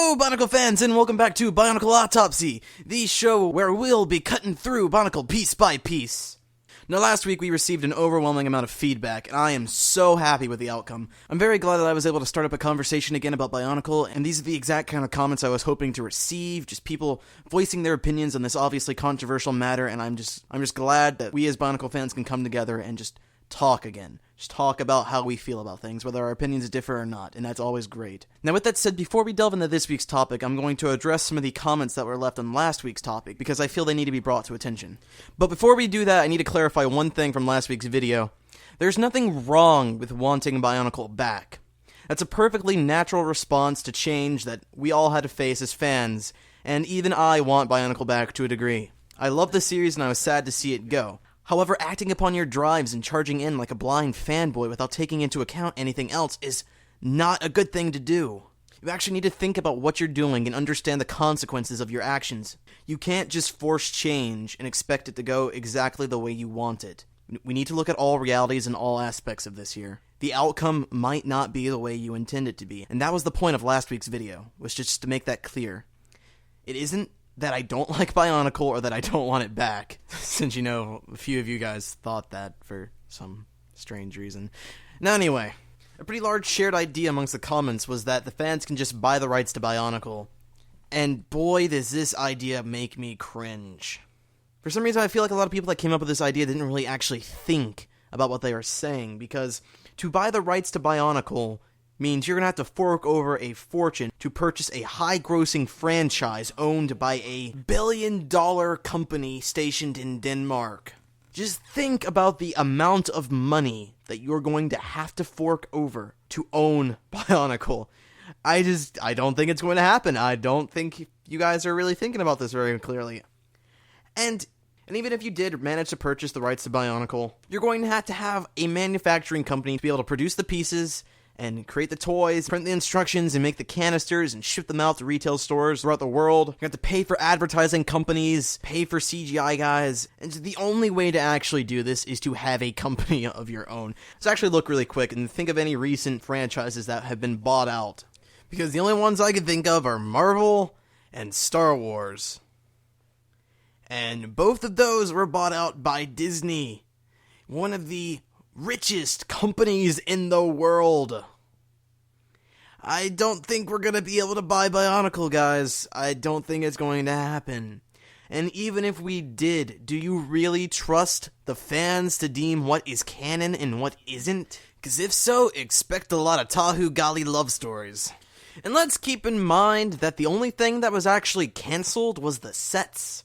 Hello, Bionicle fans, and welcome back to Bionicle Autopsy, the show where we'll be cutting through Bionicle piece by piece. Now, last week we received an overwhelming amount of feedback, and I am so happy with the outcome. I'm very glad that I was able to start up a conversation again about Bionicle, and these are the exact kind of comments I was hoping to receive, just people voicing their opinions on this obviously controversial matter, and I'm just glad that we as Bionicle fans can come together and just talk again. Just talk about how we feel about things, whether our opinions differ or not, and that's always great. Now, with that said, before we delve into this week's topic, I'm going to address some of the comments that were left on last week's topic, because I feel they need to be brought to attention. But before we do that, I need to clarify one thing from last week's video. There's nothing wrong with wanting Bionicle back. That's a perfectly natural response to change that we all had to face as fans, and even I want Bionicle back to a degree. I love the series and I was sad to see it go. However, acting upon your drives and charging in like a blind fanboy without taking into account anything else is not a good thing to do. You actually need to think about what you're doing and understand the consequences of your actions. You can't just force change and expect it to go exactly the way you want it. We need to look at all realities and all aspects of this here. The outcome might not be the way you intend it to be, and that was the point of last week's video, was just to make that clear. It isn't that I don't like Bionicle or that I don't want it back, since, a few of you guys thought that for some strange reason. Now anyway, a pretty large shared idea amongst the comments was that the fans can just buy the rights to Bionicle, and boy does this idea make me cringe. For some reason I feel like a lot of people that came up with this idea didn't really actually think about what they were saying, because to buy the rights to Bionicle means you're going to have to fork over a fortune to purchase a high-grossing franchise owned by a billion-dollar company stationed in Denmark. Just think about the amount of money that you're going to have to fork over to own Bionicle. I don't think it's going to happen. I don't think you guys are really thinking about this very clearly. And even if you did manage to purchase the rights to Bionicle, you're going to have a manufacturing company to be able to produce the pieces and create the toys, print the instructions, and make the canisters, and ship them out to retail stores throughout the world. You have to pay for advertising companies, pay for CGI guys, and the only way to actually do this is to have a company of your own. Let's actually look really quick and think of any recent franchises that have been bought out, because the only ones I can think of are Marvel and Star Wars. And both of those were bought out by Disney, one of the richest companies in the world. I don't think we're gonna be able to buy Bionicle, guys. I don't think it's going to happen. And even if we did, do you really trust the fans to deem what is canon and what isn't? Because if so, expect a lot of Tahu Gali love stories. And let's keep in mind that the only thing that was actually cancelled was the sets.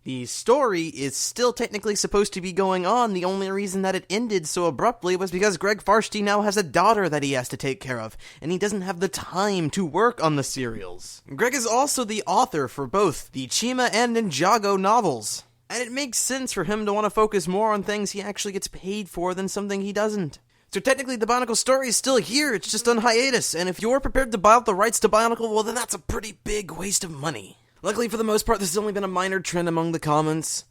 The story is still technically supposed to be going on. The only reason that it ended so abruptly was because Greg Farsty now has a daughter that he has to take care of, and he doesn't have the time to work on the serials. Greg is also the author for both the Chima and Ninjago novels, and it makes sense for him to want to focus more on things he actually gets paid for than something he doesn't. So technically the Bionicle story is still here, it's just on hiatus, and if you're prepared to buy out the rights to Bionicle, well then that's a pretty big waste of money. Luckily, for the most part, this has only been a minor trend among the comments.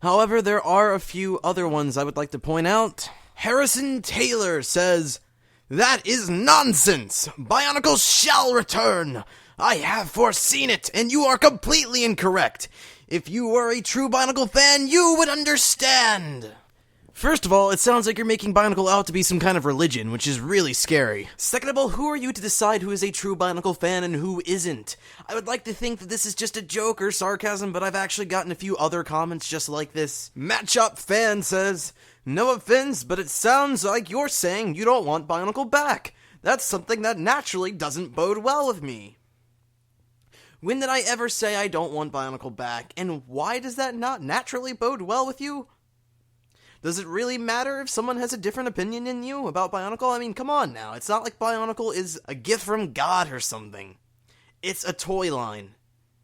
However, there are a few other ones I would like to point out. Harrison Taylor says, "That is nonsense! Bionicle shall return! I have foreseen it, and you are completely incorrect! If you were a true Bionicle fan, you would understand!" First of all, it sounds like you're making Bionicle out to be some kind of religion, which is really scary. Second of all, who are you to decide who is a true Bionicle fan and who isn't? I would like to think that this is just a joke or sarcasm, but I've actually gotten a few other comments just like this. Matchup Fan says, "No offense, but it sounds like you're saying you don't want Bionicle back. That's something that naturally doesn't bode well with me." When did I ever say I don't want Bionicle back, and why does that not naturally bode well with you? Does it really matter if someone has a different opinion than you about Bionicle? I mean, come on now. It's not like Bionicle is a gift from God or something. It's a toy line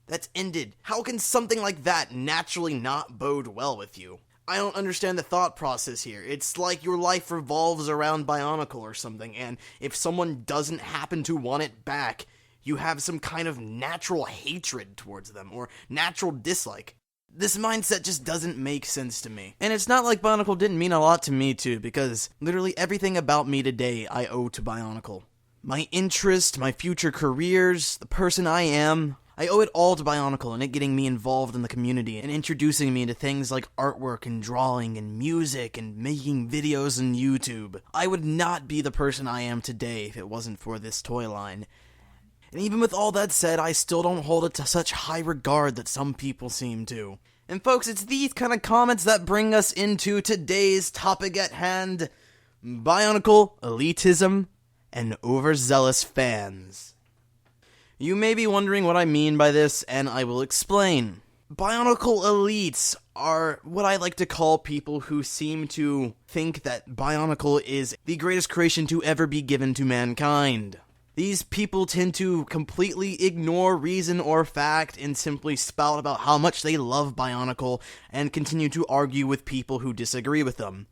that's ended. How can something like that naturally not bode well with you? I don't understand the thought process here. It's like your life revolves around Bionicle or something, and if someone doesn't happen to want it back, you have some kind of natural hatred towards them, or natural dislike. This mindset just doesn't make sense to me. And it's not like Bionicle didn't mean a lot to me too, because literally everything about me today I owe to Bionicle. my interest, my future careers, the person I am. I owe it all to Bionicle and it getting me involved in the community and introducing me to things like artwork and drawing and music and making videos on YouTube. I would not be the person I am today if it wasn't for this toy line. And even with all that said, I still don't hold it to such high regard that some people seem to. And folks, it's these kind of comments that bring us into today's topic at hand: Bionicle, elitism, and overzealous fans. You may be wondering what I mean by this, and I will explain. Bionicle elites are what I like to call people who seem to think that Bionicle is the greatest creation to ever be given to mankind. These people tend to completely ignore reason or fact and simply spout about how much they love Bionicle and continue to argue with people who disagree with them.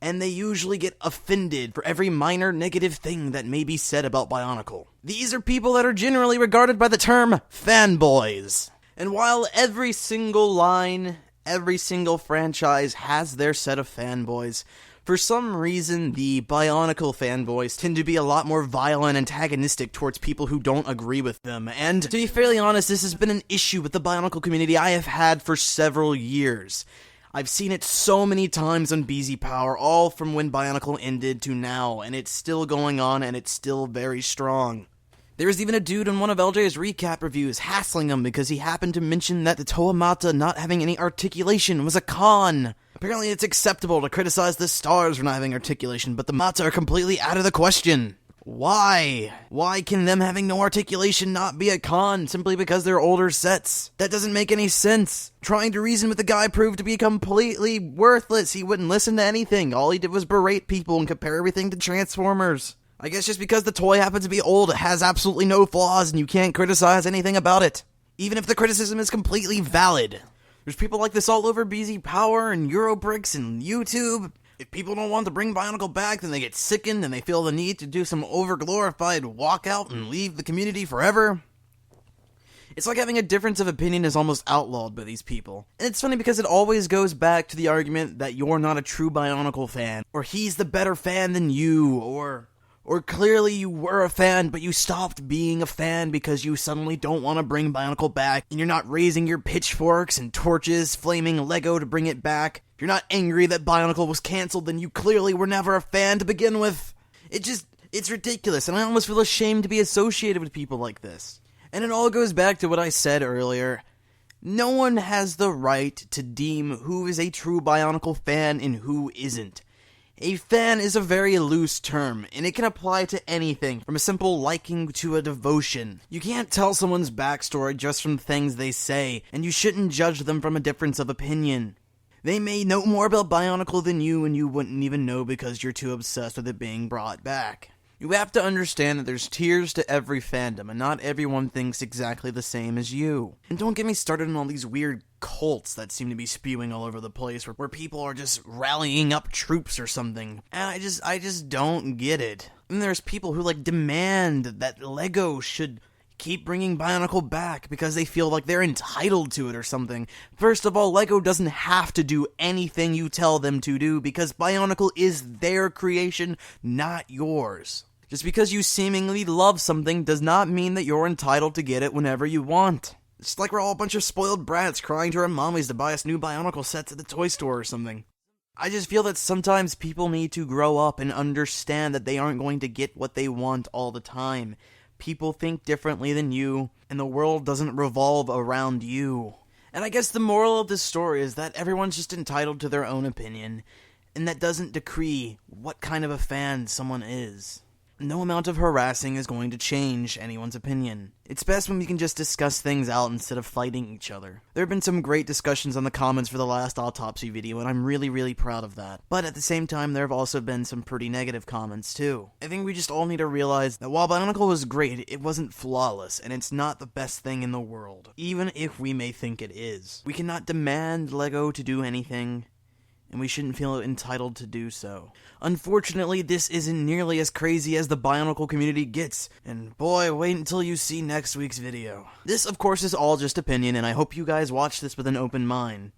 And they usually get offended for every minor negative thing that may be said about Bionicle. These are people that are generally regarded by the term fanboys. And while every single line, every single franchise has their set of fanboys, for some reason the Bionicle fanboys tend to be a lot more vile and antagonistic towards people who don't agree with them. And to be fairly honest, this has been an issue with the Bionicle community I have had for several years. I've seen it so many times on BZ Power, all from when Bionicle ended to now, and it's still going on, and it's still very strong. There was even a dude in one of LJ's recap reviews hassling him because he happened to mention that the Toa Mata not having any articulation was a con. Apparently it's acceptable to criticize the stars for not having articulation, but the Mata are completely out of the question. Why? Why can them having no articulation not be a con simply because they're older sets? That doesn't make any sense. Trying to reason with the guy proved to be completely worthless. He wouldn't listen to anything. All he did was berate people and compare everything to Transformers. I guess just because the toy happens to be old, it has absolutely no flaws and you can't criticize anything about it. Even if the criticism is completely valid. There's people like this all over BZ Power and Eurobricks and YouTube. If people don't want to bring Bionicle back, then they get sickened and they feel the need to do some overglorified walkout and leave the community forever. It's like having a difference of opinion is almost outlawed by these people. And it's funny because it always goes back to the argument that you're not a true Bionicle fan, or he's the better fan than you, or clearly you were a fan, but you stopped being a fan because you suddenly don't want to bring Bionicle back, and you're not raising your pitchforks and torches, flaming Lego to bring it back. If you're not angry that Bionicle was cancelled, then you clearly were never a fan to begin with. It's ridiculous, and I almost feel ashamed to be associated with people like this. And it all goes back to what I said earlier. No one has the right to deem who is a true Bionicle fan and who isn't. A fan is a very loose term, and it can apply to anything, from a simple liking to a devotion. You can't tell someone's backstory just from things they say, and you shouldn't judge them from a difference of opinion. They may know more about Bionicle than you, and you wouldn't even know because you're too obsessed with it being brought back. You have to understand that there's tiers to every fandom, and not everyone thinks exactly the same as you. And don't get me started on all these weird cults that seem to be spewing all over the place, where people are just rallying up troops or something. And I just don't get it. And there's people who demand that Lego should keep bringing Bionicle back because they feel like they're entitled to it or something. First of all, Lego doesn't have to do anything you tell them to do because Bionicle is their creation, not yours. Just because you seemingly love something does not mean that you're entitled to get it whenever you want. It's like we're all a bunch of spoiled brats crying to our mommies to buy us new Bionicle sets at the toy store or something. I just feel that sometimes people need to grow up and understand that they aren't going to get what they want all the time. People think differently than you, and the world doesn't revolve around you. And I guess the moral of this story is that everyone's just entitled to their own opinion, and that doesn't decree what kind of a fan someone is. No amount of harassing is going to change anyone's opinion. It's best when we can just discuss things out instead of fighting each other. There have been some great discussions on the comments for the last Autopsy video, and I'm really, really proud of that. But at the same time, there have also been some pretty negative comments too. I think we just all need to realize that while Bionicle was great, it wasn't flawless, and it's not the best thing in the world, even if we may think it is. We cannot demand Lego to do anything, and we shouldn't feel entitled to do so. Unfortunately, this isn't nearly as crazy as the Bionicle community gets, and boy, wait until you see next week's video. This, of course, is all just opinion, and I hope you guys watch this with an open mind.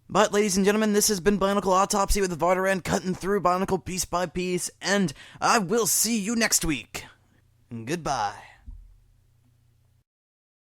But, ladies and gentlemen, this has been Bionicle Autopsy with Vardaran cutting through Bionicle piece by piece, and I will see you next week. Goodbye.